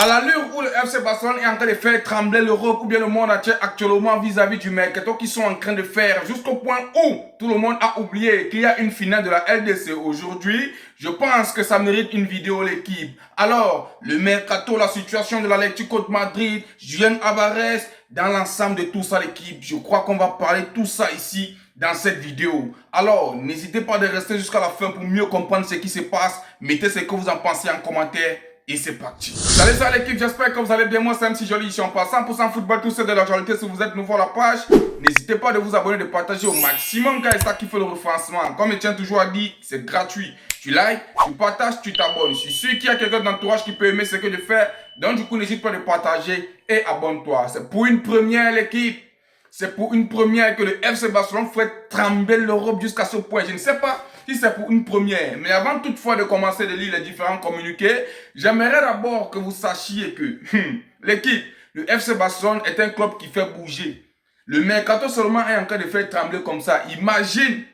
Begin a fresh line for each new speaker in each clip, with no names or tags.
À l'allure où le FC Barcelone est en train de faire trembler l'Europe ou bien le monde entier actuellement vis-à-vis du mercato qu'ils sont en train de faire, jusqu'au point où tout le monde a oublié qu'il y a une finale de la LDC aujourd'hui, je pense que ça mérite une vidéo l'équipe. Alors, le mercato, la situation de l'Atlético de Madrid, Julián Álvarez, dans l'ensemble de tout ça l'équipe, je crois qu'on va parler de tout ça ici dans cette vidéo. Alors, n'hésitez pas de rester jusqu'à la fin pour mieux comprendre ce qui se passe. Mettez ce que vous en pensez en commentaire. Et c'est parti. Salut l'équipe, j'espère que vous allez bien. Moi c'est MC Joli, ici on parle 100% football, tout c'est de l'actualité. Si vous êtes nouveau à la page, n'hésitez pas de vous abonner, de partager au maximum car c'est ça qui fait le référencement. Comme je tiens toujours à dire, c'est gratuit. Tu likes, tu partages, tu t'abonnes. Je suis sûr qu'il y a quelqu'un d'entourage qui peut aimer ce que je fais. Donc du coup, n'hésite pas de partager et abonne-toi. C'est pour une première l'équipe. C'est pour une première que le FC Barcelone fait trembler l'Europe jusqu'à ce point. Je ne sais pas si c'est pour une première. Mais avant toutefois de commencer de lire les différents communiqués, j'aimerais d'abord que vous sachiez que l'équipe, le FC Barcelone est un club qui fait bouger. Le mercato seulement est en train de faire trembler comme ça. Imagine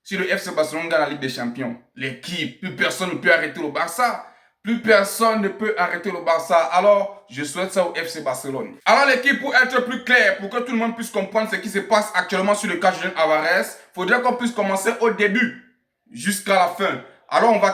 si le FC Barcelone gagne la Ligue des Champions. L'équipe, plus personne ne peut arrêter le Barça. Plus personne ne peut arrêter le Barça. Alors, je souhaite ça au FC Barcelone. Alors l'équipe, pour être plus clair, pour que tout le monde puisse comprendre ce qui se passe actuellement sur le cas de Julián Álvarez, il faudrait qu'on puisse commencer au début jusqu'à la fin. Alors on va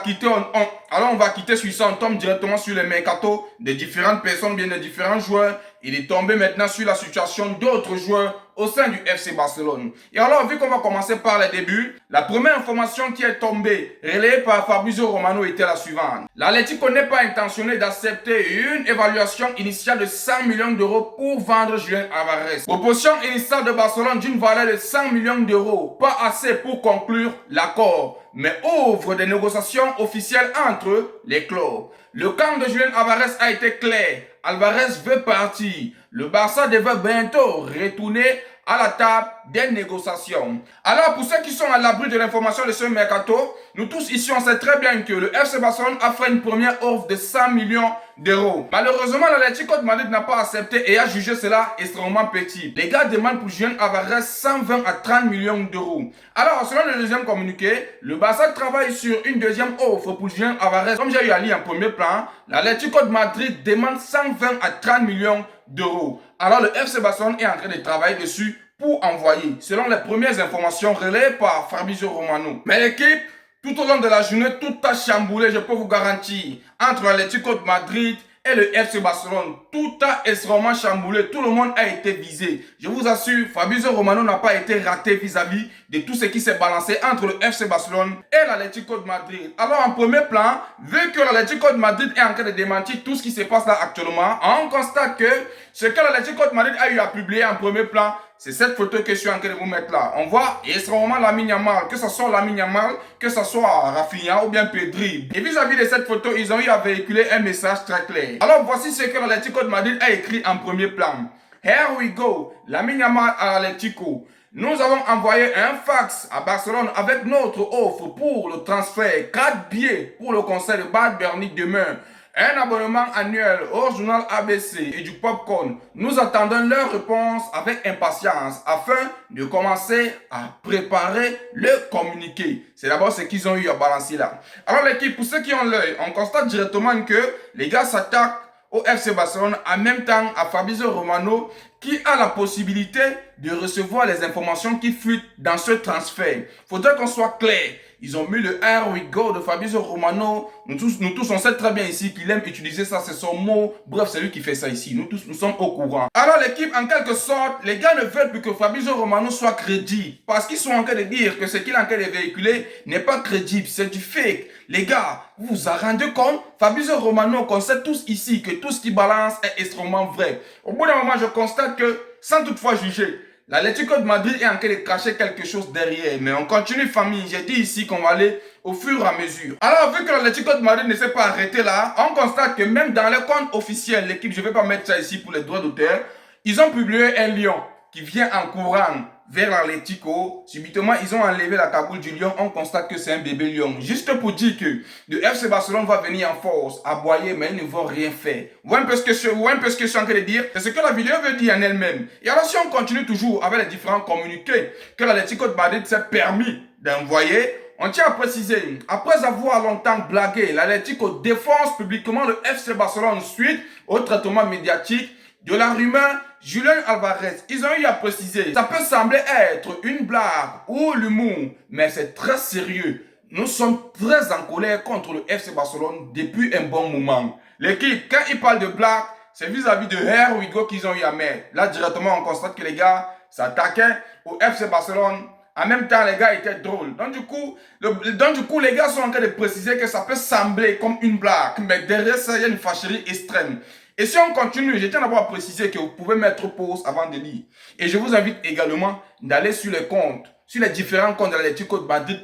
quitter sur ça, on tombe directement sur le mercato de différentes personnes, bien de différents joueurs. Il est tombé maintenant sur la situation d'autres joueurs au sein du FC Barcelone. Et alors, vu qu'on va commencer par les débuts, la première information qui est tombée, relayée par Fabrizio Romano, était la suivante. L'Atlético n'est pas intentionné d'accepter une évaluation initiale de 100 millions d'euros pour vendre Julián Álvarez. Proposition initiale de Barcelone d'une valeur de 100 millions d'euros, pas assez pour conclure l'accord, mais ouvre des négociations officielles entre les clubs. Le camp de Julián Álvarez a été clair. Álvarez veut partir. Le Barça devait bientôt retourner à la table des négociations. Alors, pour ceux qui sont à l'abri de l'information de ce mercato, nous tous ici, on sait très bien que le FC Barcelone a fait une première offre de 100 millions d'euros. Malheureusement, l'Atlético de Madrid n'a pas accepté et a jugé cela extrêmement petit. Les gars demandent pour Julián Álvarez 120 à 30 millions d'euros. Alors, selon le deuxième communiqué, le Barça travaille sur une deuxième offre pour Julián Álvarez. Comme j'ai eu à lire en premier plan, l'Atlético de Madrid demande 120 à 30 millions d'euros. Alors, le FC Barcelone est en train de travailler dessus pour envoyer, selon les premières informations relayées par Fabrizio Romano. Mais l'équipe, tout au long de la journée, tout a chamboulé, je peux vous garantir, entre l'Atlético de Madrid et le FC Barcelone. Tout a extrêmement chamboulé, tout le monde a été visé. Je vous assure, Fabrizio Romano n'a pas été raté vis-à-vis de tout ce qui s'est balancé entre le FC Barcelone et l'Atlético de Madrid. Alors en premier plan, vu que l'Atlético de Madrid est en train de démentir tout ce qui se passe là actuellement, on constate que ce que l'Atlético de Madrid a eu à publier en premier plan, c'est cette photo que je suis en train de vous mettre là. On voit extrêmement Lamine Yamal, que ce soit Lamine Yamal, que ce soit Rafinha ou bien Pedri. Et vis-à-vis de cette photo, ils ont eu à véhiculer un message très clair. Alors voici ce que l'Atlético de Madrid a écrit en premier plan. Here we go, Lamine Yamal à l'Atlético. Nous avons envoyé un fax à Barcelone avec notre offre pour le transfert, 4 billets pour le concert de Bad Bernie demain, un abonnement annuel au journal ABC et du popcorn. Nous attendons leur réponse avec impatience afin de commencer à préparer le communiqué. C'est d'abord ce qu'ils ont eu à balancer là. Alors l'équipe, pour ceux qui ont l'œil, on constate directement que les gars s'attaquent au FC Barcelone en même temps à Fabrizio Romano qui a la possibilité de recevoir les informations qui fuitent dans ce transfert. Faudrait qu'on soit clair. Ils ont mis le Here we go de Fabrizio Romano. Nous tous, on sait très bien ici qu'il aime utiliser ça, c'est son mot. Bref, c'est lui qui fait ça ici. Nous tous, nous sommes au courant. Alors l'équipe, en quelque sorte, les gars ne veulent plus que Fabrizio Romano soit crédible. Parce qu'ils sont en train de dire que ce qu'il est en train de véhiculer n'est pas crédible, c'est du fake. Les gars, vous vous en rendez compte? Fabrizio Romano, qu'on sait tous ici que tout ce qu'il balance est extrêmement vrai. Au bout d'un moment, je constate que, sans toutefois juger, l'Atlético de Madrid est en train de cacher quelque chose derrière. Mais on continue, famille. J'ai dit ici qu'on va aller au fur et à mesure. Alors, vu que l'Atlético de Madrid ne s'est pas arrêté là, on constate que même dans les comptes officiels, l'équipe, je ne vais pas mettre ça ici pour les droits d'auteur, ils ont publié un lion qui vient en courant vers l'Atlético. Subitement, ils ont enlevé la cagoule du lion. On constate que c'est un bébé lion. Juste pour dire que le FC Barcelone va venir en force, aboyer, mais ils ne vont rien faire. Vous voyez un peu ce que je suis en train de dire? C'est ce que la vidéo veut dire en elle-même. Et alors, si on continue toujours avec les différents communiqués que l'Atlético de Madrid s'est permis d'envoyer, on tient à préciser, après avoir longtemps blagué, l'Atlético défonce publiquement le FC Barcelone suite au traitement médiatique de la rumeur Julián Álvarez. Ils ont eu à préciser, ça peut sembler être une blague ou l'humour, mais c'est très sérieux. Nous sommes très en colère contre le FC Barcelone depuis un bon moment. L'équipe, quand ils parlent de blague, c'est vis-à-vis de Here We Go qu'ils ont eu à mettre. Là, directement, on constate que les gars s'attaquaient au FC Barcelone. En même temps, les gars étaient drôles. Donc du coup, les gars sont en train de préciser que ça peut sembler comme une blague, mais derrière ça, il y a une fâcherie extrême. Et si on continue, je tiens d'abord à préciser que vous pouvez mettre pause avant de lire. Et je vous invite également d'aller sur les comptes, sur les différents comptes de l'Atlético de Madrid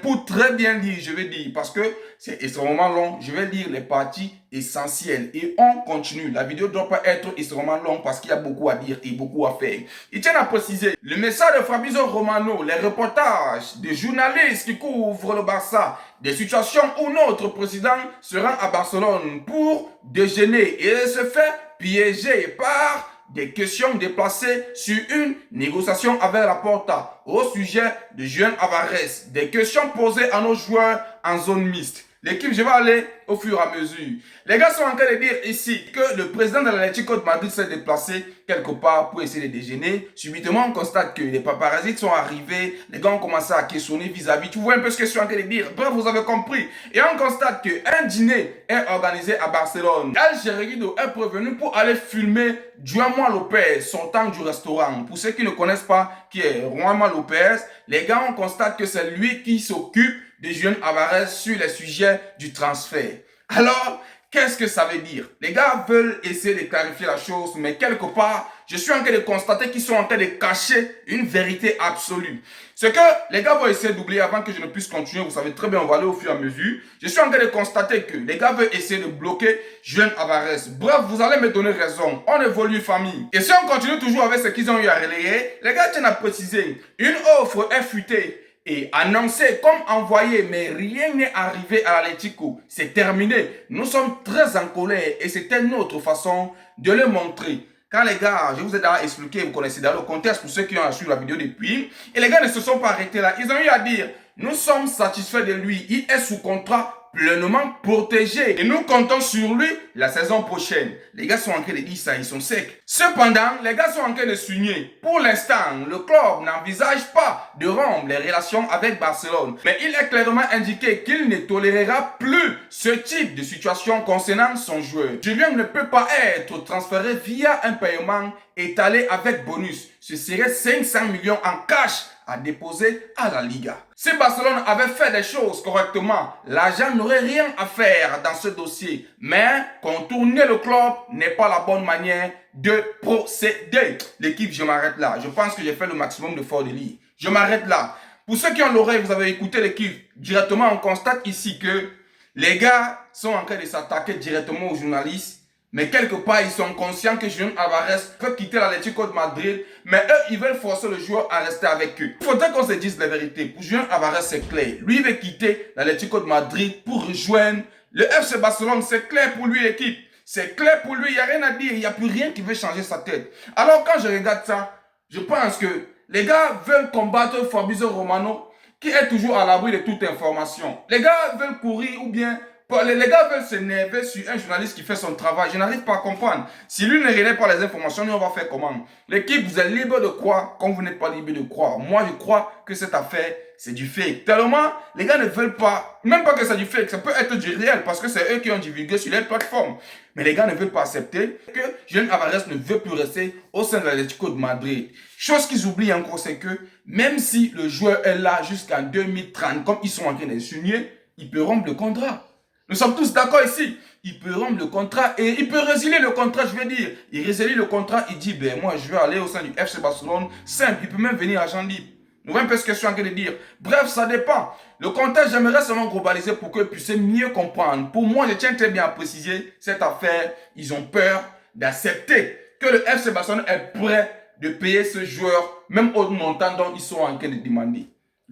pour très bien lire, je vais dire, parce que c'est extrêmement long. Je vais lire les parties essentielles et on continue. La vidéo ne doit pas être extrêmement longue parce qu'il y a beaucoup à dire et beaucoup à faire. Il tient à préciser, le message de Fabrizio Romano, les reportages des journalistes qui couvrent le Barça, des situations où notre président se rend à Barcelone pour déjeuner et se fait piéger par des questions déplacées sur une négociation avec la Porta au sujet de Julián Álvarez, des questions posées à nos joueurs en zone mixte. L'équipe, je vais aller au fur et à mesure. Les gars sont en train de dire ici que le président de l'Atlético de Madrid s'est déplacé quelque part pour essayer de déjeuner. Subitement, on constate que les paparazzis sont arrivés. Les gars ont commencé à questionner vis-à-vis. Tu vois un peu ce que je suis en train de dire. Bref, vous avez compris. Et on constate qu'un dîner est organisé à Barcelone. El Cherido est prévenu pour aller filmer Juanma Lopez sortant du restaurant. Pour ceux qui ne connaissent pas qui est Juanma Lopez, les gars, on constate que c'est lui qui s'occupe de Julián Álvarez sur les sujets du transfert. Alors, qu'est-ce que ça veut dire? Les gars veulent essayer de clarifier la chose, mais quelque part, je suis en train de constater qu'ils sont en train de cacher une vérité absolue. Ce que les gars vont essayer d'oublier avant que je ne puisse continuer, vous savez très bien, on va aller au fur et à mesure. Je suis en train de constater que les gars veulent essayer de bloquer Julián Álvarez. Bref, vous allez me donner raison. On évolue famille. Et si on continue toujours avec ce qu'ils ont eu à relayer, les gars tiennent à préciser, une offre est futée et annoncé comme envoyé, mais rien n'est arrivé à l'Atlético. C'est terminé. Nous sommes très en colère et c'était notre façon de le montrer. Quand les gars, je vous ai déjà expliqué, vous connaissez dans le contexte pour ceux qui ont suivi la vidéo depuis, et les gars ne se sont pas arrêtés là. Ils ont eu à dire, nous sommes satisfaits de lui. Il est sous contrat pleinement protégé. Et nous comptons sur lui la saison prochaine. Les gars sont en train de dire ça, ils sont secs. Cependant, les gars sont en train de signer. Pour l'instant, le club n'envisage pas de rompre les relations avec Barcelone. Mais il est clairement indiqué qu'il ne tolérera plus ce type de situation concernant son joueur. Julián ne peut pas être transféré via un paiement étalé avec bonus. Ce serait 500 millions en cash à déposer à la Liga. Si Barcelone avait fait des choses correctement, l'agent n'aurait rien à faire dans ce dossier. Mais contourner le club n'est pas la bonne manière de procéder. L'équipe, je m'arrête là. Je pense que j'ai fait le maximum de fort de lire. Je m'arrête là. Pour ceux qui ont l'oreille, vous avez écouté l'équipe. Directement, on constate ici que les gars sont en train de s'attaquer directement aux journalistes. Mais quelque part, ils sont conscients que Julián Álvarez peut quitter l'Atlético de Madrid. Mais eux, ils veulent forcer le joueur à rester avec eux. Il faudrait qu'on se dise la vérité. Pour Julián Álvarez, c'est clair. Lui, il veut quitter l'Atlético de Madrid pour rejoindre le FC Barcelone. C'est clair pour lui, l'équipe. C'est clair pour lui. Il n'y a rien à dire. Il n'y a plus rien qui veut changer sa tête. Alors, quand je regarde ça, je pense que les gars veulent combattre Fabrizio Romano, qui est toujours à l'abri de toute information. Les gars veulent courir ou bien... Les gars veulent s'énerver sur un journaliste qui fait son travail. Je n'arrive pas à comprendre. Si lui ne relaie pas les informations, nous on va faire comment? L'équipe, vous êtes libre de croire comme vous n'êtes pas libre de croire. Moi, je crois que cette affaire, c'est du fake. Tellement, les gars ne veulent pas, même pas que c'est du fake, ça peut être du réel parce que c'est eux qui ont divulgué sur les plateformes. Mais les gars ne veulent pas accepter que Julián Álvarez ne veut plus rester au sein de l'Atlético de Madrid. Chose qu'ils oublient encore, c'est que même si le joueur est là jusqu'en 2030, comme ils sont en train de signer, il peut rompre le contrat. Nous sommes tous d'accord ici. Il peut rompre le contrat et il peut résilier le contrat, je veux dire. Il résilie le contrat, il dit, ben moi je vais aller au sein du FC Barcelone. Simple, il peut même venir agent libre. Vous voyez un peu ce que je suis en train de dire. Bref, ça dépend. Le contrat, j'aimerais seulement globaliser pour que vous puissiez mieux comprendre. Pour moi, je tiens très bien à préciser cette affaire. Ils ont peur d'accepter que le FC Barcelone est prêt de payer ce joueur, même au montant dont ils sont en train de demander.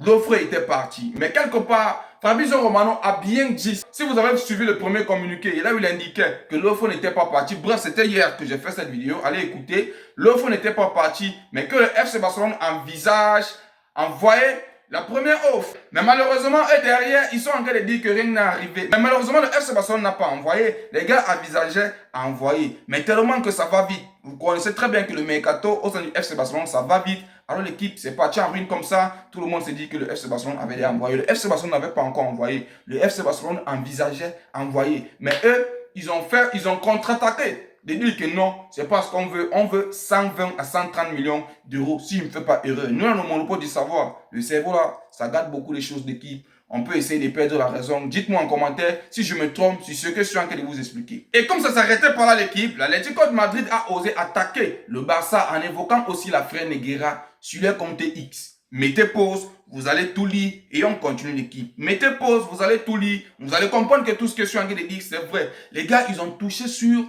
L'offre était partie. Mais quelque part, Fabrizio Romano a bien dit, si vous avez suivi le premier communiqué, là où il indiquait que l'offre n'était pas partie, bref, c'était hier que j'ai fait cette vidéo, allez écouter, l'offre n'était pas partie, mais que le FC Barcelone envisage envoyer la première offre. Mais malheureusement, eux derrière, ils sont en train de dire que rien n'est arrivé. Mais malheureusement, le FC Barcelone n'a pas envoyé. Les gars envisageaient à envoyer. Mais tellement que ça va vite. Vous connaissez très bien que le mercato au sein du FC Barcelone, ça va vite. Alors l'équipe, c'est parti en ruine comme ça. Tout le monde s'est dit que le FC Barcelone avait déjà envoyé. Le FC Barcelone n'avait pas encore envoyé. Le FC Barcelone envisageait envoyer. Mais eux, ils ont contre-attaqué. De dire que non, c'est pas ce qu'on veut. On veut 120 à 130 millions d'euros si je ne me fais pas erreur. Nous, on a le monopole du savoir. Le cerveau là, ça gâte beaucoup les choses d'équipe. On peut essayer de perdre la raison. Dites-moi en commentaire si je me trompe sur ce que je suis en train de vous expliquer. Et comme ça s'arrêtait par là l'équipe, l'Atlético de Madrid a osé attaquer le Barça en évoquant aussi la frère Neguera sur leur compte X. Mettez pause, vous allez tout lire et on continue l'équipe. Mettez pause, vous allez tout lire. Vous allez comprendre que tout ce que je suis en train de dire, c'est vrai. Les gars, ils ont touché sur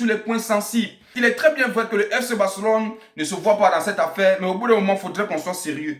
les points sensibles. Il est très bien vrai que le FC Barcelone ne se voit pas dans cette affaire, mais au bout d'un moment, il faudrait qu'on soit sérieux.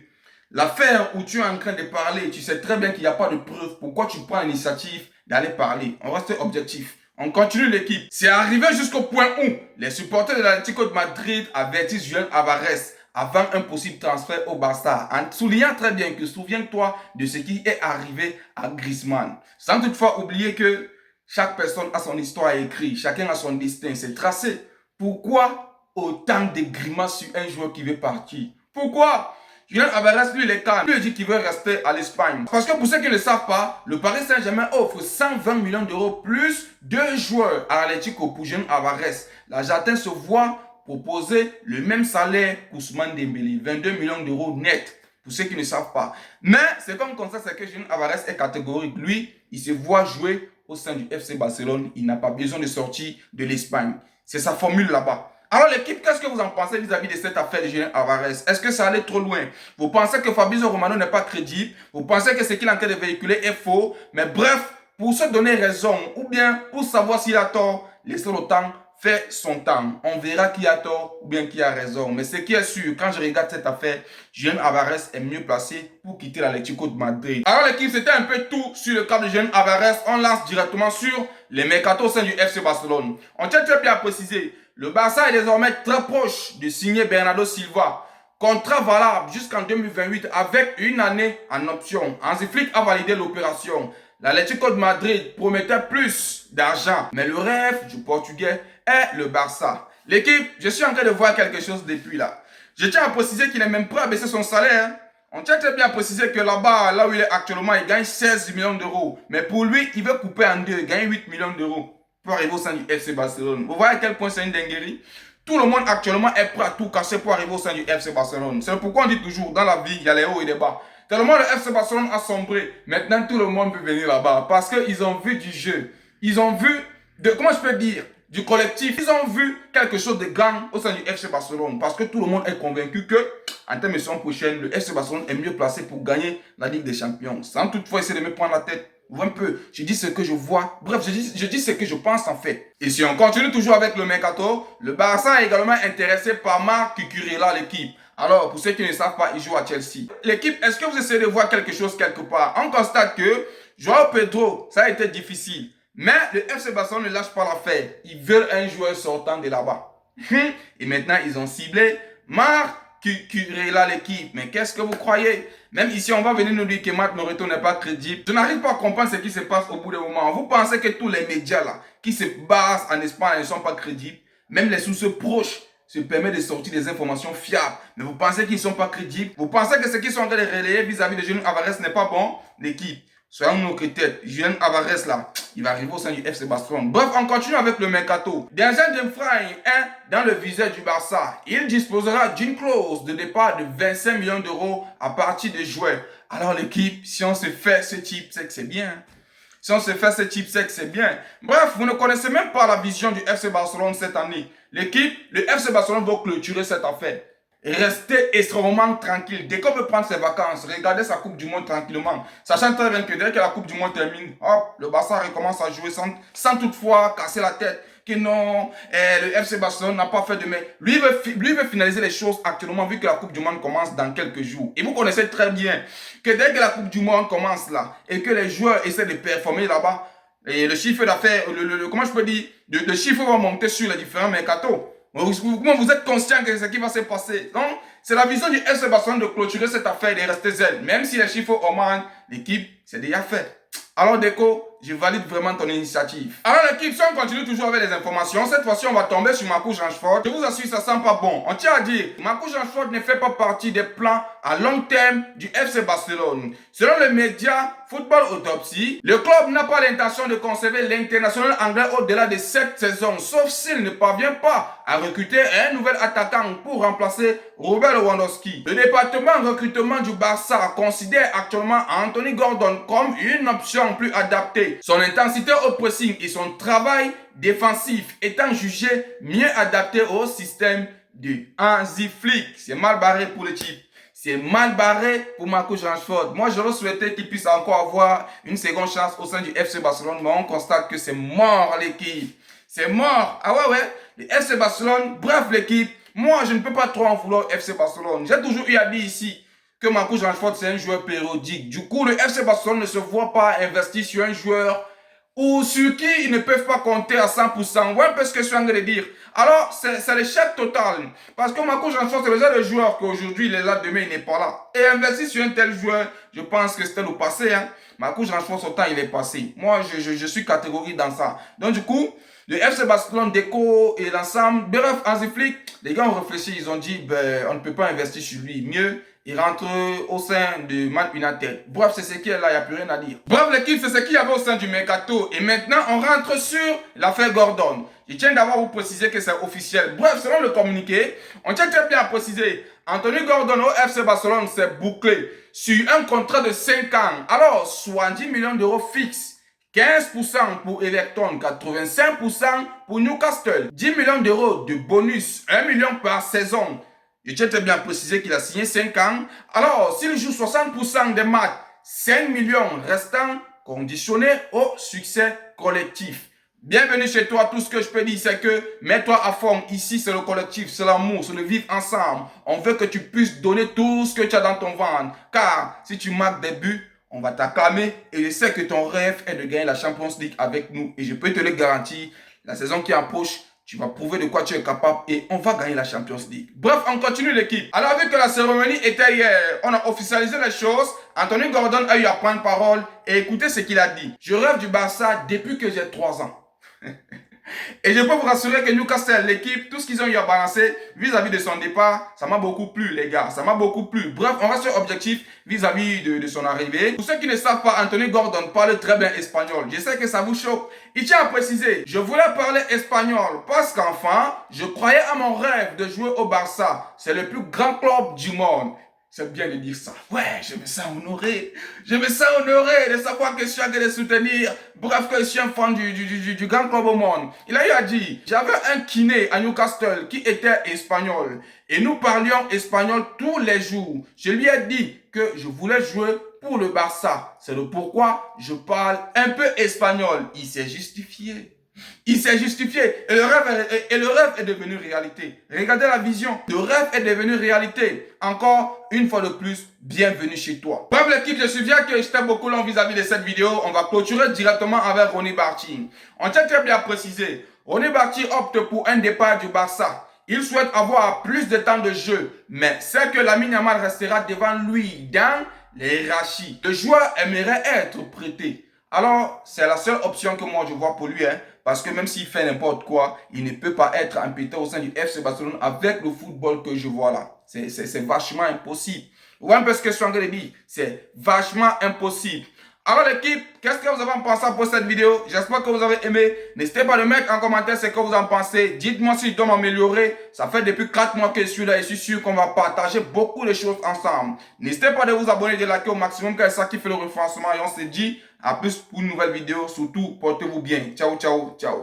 L'affaire où tu es en train de parler, tu sais très bien qu'il n'y a pas de preuve. Pourquoi tu prends l'initiative d'aller parler? On reste objectif. On continue l'équipe. C'est arrivé jusqu'au point où les supporters de l'Atlético de Madrid avertissent Julián Álvarez avant un possible transfert au Barça, en soulignant très bien que souviens-toi de ce qui est arrivé à Griezmann. Sans toutefois oublier que chaque personne a son histoire à écrire, chacun a son destin, c'est tracé. Pourquoi autant de grimaces sur un joueur qui veut partir? Pourquoi? Julián Álvarez, lui, il est calme. Lui, il dit qu'il veut rester à l'Espagne. Parce que pour ceux qui ne le savent pas, le Paris Saint-Germain offre 120 millions d'euros plus 2 joueurs à l'Atlético pour Julián Álvarez. L'Argentin se voit proposer le même salaire qu'Ousmane Dembélé, 22 millions d'euros net, pour ceux qui ne savent pas. Mais c'est comme ça, c'est que Julián Álvarez est catégorique. Lui, il se voit jouer au sein du FC Barcelone. Il n'a pas besoin de sortir de l'Espagne. C'est sa formule là-bas. Alors l'équipe, qu'est-ce que vous en pensez vis-à-vis de cette affaire de Julián Álvarez? Est-ce que ça allait trop loin? Vous pensez que Fabrizio Romano n'est pas crédible? Vous pensez que ce qu'il est en train de véhiculer est faux? Mais bref, pour se donner raison, ou bien pour savoir s'il a tort, laissez le temps fait son temps. On verra qui a tort ou bien qui a raison. Mais ce qui est sûr, quand je regarde cette affaire, Julián Álvarez est mieux placé pour quitter l'Atlético de Madrid. Alors l'équipe, c'était un peu tout sur le cas de Julián Álvarez. On lance directement sur les mercatos au sein du FC Barcelone. On tient très bien à préciser, le Barça est désormais très proche de signer Bernardo Silva. Contrat valable jusqu'en 2028 avec une année en option. Hansi Flick a validé l'opération. L'Atlético de Madrid promettait plus d'argent, mais le rêve du Portugais est le Barça. L'équipe, je suis en train de voir quelque chose depuis là. Je tiens à préciser qu'il n'est même pas à baisser son salaire. On tient très bien à préciser que là-bas, là où il est actuellement, il gagne 16 millions d'euros. Mais pour lui, il veut couper en deux, il gagne 8 millions d'euros pour arriver au sein du FC Barcelone. Vous voyez à quel point c'est une dinguerie? Tout le monde actuellement est prêt à tout casser pour arriver au sein du FC Barcelone. C'est pourquoi on dit toujours, dans la vie, il y a les hauts et les bas. Tellement le FC Barcelone a sombré. Maintenant, tout le monde peut venir là-bas. Parce qu'ils ont vu du jeu. Ils ont vu, comment je peux dire, du collectif. Ils ont vu quelque chose de grand au sein du FC Barcelone. Parce que tout le monde est convaincu que, en termes de saison prochaine, le FC Barcelone est mieux placé pour gagner la Ligue des Champions. Sans toutefois essayer de me prendre la tête. Un peu, je dis ce que je vois. Bref, je dis ce que je pense en fait. Et si on continue toujours avec le mercato, le Barça est également intéressé par Marc Cucurella, l'équipe. Alors, pour ceux qui ne savent pas, il joue à Chelsea. L'équipe, est-ce que vous essayez de voir quelque chose quelque part? On constate que Joao Pedro, ça a été difficile. Mais le FC Barcelone ne lâche pas l'affaire. Ils veulent un joueur sortant de là-bas. Et maintenant, ils ont ciblé Marc Cucurella, l'équipe. Mais qu'est-ce que vous croyez? Même ici, on va venir nous dire que Marc Moreto n'est pas crédible. Je n'arrive pas à comprendre ce qui se passe au bout d'un moment. Vous pensez que tous les médias là, qui se basent en Espagne ne sont pas crédibles? Même les sources proches se permettent de sortir des informations fiables. Mais vous pensez qu'ils ne sont pas crédibles? Vous pensez que ce qu'ils sont en train de relayer vis-à-vis de Julián Álvarez n'est pas bon? L'équipe, soyons nos critères. Julián Álvarez là, il va arriver au sein du FC Barcelone. Bref, on continue avec le mercato. Denzel Dumfries est dans le viseur du Barça. Il disposera d'une clause de départ de 25 millions d'euros à partir de juin. Alors l'équipe, si on se fait ce type, c'est que c'est bien. Si on se fait ce type, c'est que c'est bien. Bref, vous ne connaissez même pas la vision du FC Barcelone cette année. L'équipe, le FC Barcelone va clôturer cette affaire. Restez extrêmement tranquille. Dès qu'on veut prendre ses vacances, regardez sa Coupe du Monde tranquillement. Sachant très bien que dès que la Coupe du Monde termine, hop, le Barça recommence à jouer sans toutefois casser la tête. Que non, le FC Barcelone n'a pas fait de mais. Lui veut finaliser les choses actuellement vu que la Coupe du Monde commence dans quelques jours. Et vous connaissez très bien que dès que la Coupe du Monde commence là et que les joueurs essaient de performer là-bas, et le chiffre d'affaires, comment je peux dire, le chiffre va monter sur les différents mercatos. Vous êtes conscient que c'est ce qui va se passer. Donc, C'est la vision du FC Barcelone de clôturer cette affaire et de rester zen. Même si les chiffres augmentent, l'équipe, c'est déjà fait. Alors Deco, je valide vraiment ton initiative. Alors l'équipe, si on continue toujours avec les informations, cette fois-ci on va tomber sur Marcus Rashford. Je vous assure, ça sent pas bon. On tient à dire, Marcus Rashford ne fait pas partie des plans à long terme du FC Barcelone. Selon le média Football Autopsy, le club n'a pas l'intention de conserver l'international anglais au-delà de cette saison, sauf s'il ne parvient pas à recruter un nouvel attaquant pour remplacer Robert Lewandowski. Le département recrutement du Barça considère actuellement Anthony Gordon comme une option plus adaptée. Son intensité au pressing et son travail défensif étant jugé mieux adapté au système de Hansi Flick. C'est mal barré pour le type. C'est mal barré pour Marcus Rashford. Moi, j'aurais souhaité qu'il puisse encore avoir une seconde chance au sein du FC Barcelone, mais on constate que c'est mort l'équipe. C'est mort. Ah ouais. Le FC Barcelone, bref l'équipe. Moi, je ne peux pas trop en vouloir au FC Barcelone. J'ai toujours eu à dire ici que Marcus Rashford, c'est un joueur périodique. Du coup, le FC Barcelone ne se voit pas investir sur un joueur ou sur qui ils ne peuvent pas compter à 100%. Ouais, parce que je suis en train de dire. Alors, c'est l'échec total. Parce que Marcus Rashford, c'est le genre de joueur qu'aujourd'hui, il est là, demain, il n'est pas là. Et investir sur un tel joueur, je pense que c'était le passé. Hein. Marcus Rashford, son temps, il est passé. Moi, je suis catégorique dans ça. Donc, du coup, le FC Barcelone, Deco et l'ensemble, bref, Hansi Flick, les gars ont réfléchi, ils ont dit, ben, on ne peut pas investir sur lui. Mieux, il rentre au sein de Man United. Bref, c'est ce qui est là, il n'y a plus rien à dire. Bref, l'équipe, c'est ce qu'il y avait au sein du Mercato. Et maintenant, on rentre sur l'affaire Gordon. Je tiens d'abord à vous préciser que c'est officiel. Bref, selon le communiqué, on tient très bien à préciser. Anthony Gordon au FC Barcelone s'est bouclé sur un contrat de 5 ans. Alors, 70 millions d'euros fixes. 15% pour Everton, 85% pour Newcastle. 10 millions d'euros de bonus, 1 million par saison. Je tiens très bien à préciser qu'il a signé 5 ans. Alors, s'il joue 60% des matchs, 5 millions restants conditionnés au succès collectif. Bienvenue chez toi. Tout ce que je peux dire, c'est que mets-toi à fond. Ici, c'est le collectif, c'est l'amour, c'est le vivre ensemble. On veut que tu puisses donner tout ce que tu as dans ton ventre. Car si tu marques des buts, on va t'acclamer et je sais que ton rêve est de gagner la Champions League avec nous. Et je peux te le garantir, la saison qui approche, tu vas prouver de quoi tu es capable et on va gagner la Champions League. Bref, on continue l'équipe. Alors, vu que la cérémonie était hier, on a officialisé les choses. Anthony Gordon a eu à prendre parole et écoutez ce qu'il a dit. Je rêve du Barça depuis que j'ai 3 ans. Et je peux vous rassurer que Newcastle, l'équipe, tout ce qu'ils ont eu à balancer vis-à-vis de son départ, ça m'a beaucoup plu, les gars. Ça m'a beaucoup plu. Bref, on reste objectif vis-à-vis de son arrivée. Pour ceux qui ne savent pas, Anthony Gordon parle très bien espagnol. Je sais que ça vous choque. Il tient à préciser, je voulais parler espagnol parce qu'enfin, je croyais à mon rêve de jouer au Barça. C'est le plus grand club du monde. C'est bien de dire ça. Ouais, je me sens honoré. Je me sens honoré de savoir que je suis en train de soutenir. Bref, que je suis un fan du grand club au monde. Il a eu à dire, j'avais un kiné à Newcastle qui était espagnol. Et nous parlions espagnol tous les jours. Je lui ai dit que je voulais jouer pour le Barça. C'est le pourquoi je parle un peu espagnol. Il s'est justifié. Il s'est justifié et le rêve est devenu réalité. Regardez la vision. Le rêve est devenu réalité. Encore une fois de plus, bienvenue chez toi. Bref l'équipe, je souviens que j'étais beaucoup long vis-à-vis de cette vidéo. On va clôturer directement avec Ronny Barty. On tient très bien à préciser. Ronny Barty opte pour un départ du Barça. Il souhaite avoir plus de temps de jeu. Mais c'est que Lamine Yamal restera devant lui dans les hiérarchies. Le joueur aimerait être prêté. Alors, c'est la seule option que moi je vois pour lui. Parce que même s'il fait n'importe quoi, il ne peut pas être imputé au sein du FC Barcelone avec le football que je vois là. C'est vachement impossible. Vous voyez un peu ce que je suis en train de dire? C'est vachement impossible. Alors l'équipe, qu'est-ce que vous avez en pensé pour cette vidéo? J'espère que vous avez aimé. N'hésitez pas à le mettre en commentaire ce que vous en pensez. Dites-moi si je dois m'améliorer. Ça fait depuis 4 mois que je suis là et je suis sûr qu'on va partager beaucoup de choses ensemble. N'hésitez pas à vous abonner, de liker au maximum car c'est ça qui fait le référencement. Et on se dit à plus pour une nouvelle vidéo. Surtout, portez-vous bien. Ciao, ciao, ciao.